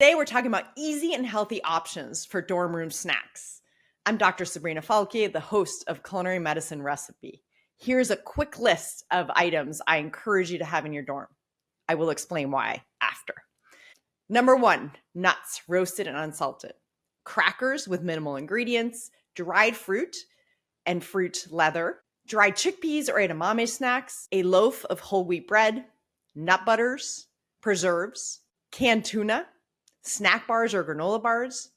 Today we're talking about easy and healthy options for dorm room snacks. I'm Dr. Sabrina Falquier, the host of Culinary Medicine Recipe. Here's a quick list of items I encourage you to have in your dorm. I will explain why after. Number 1, nuts, roasted and unsalted. Crackers with minimal ingredients, dried fruit and fruit leather, dried chickpeas or edamame snacks, a loaf of whole wheat bread, nut butters, preserves, canned tuna, snack bars or granola bars,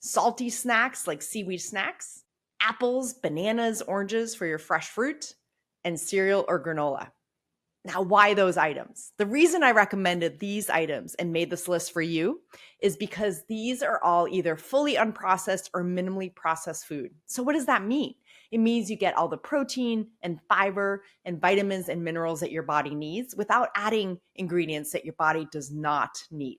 salty snacks like seaweed snacks, apples, bananas, oranges for your fresh fruit, and cereal or granola. Now, why those items? The reason I recommended these items and made this list for you is because these are all either fully unprocessed or minimally processed food. So what does that mean? It means you get all the protein and fiber and vitamins and minerals that your body needs without adding ingredients that your body does not need.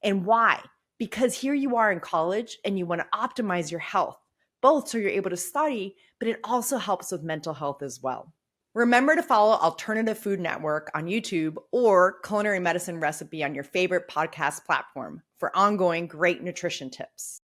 And why? Because here you are in college and you want to optimize your health, both so you're able to study, but it also helps with mental health as well. Remember to follow Alternative Food Network on YouTube or Culinary Medicine Recipe on your favorite podcast platform for ongoing great nutrition tips.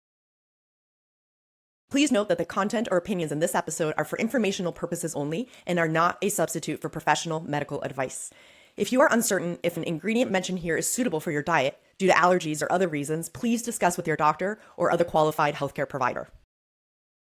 Please note that the content or opinions in this episode are for informational purposes only and are not a substitute for professional medical advice. If you are uncertain if an ingredient mentioned here is suitable for your diet due to allergies or other reasons, please discuss with your doctor or other qualified healthcare provider.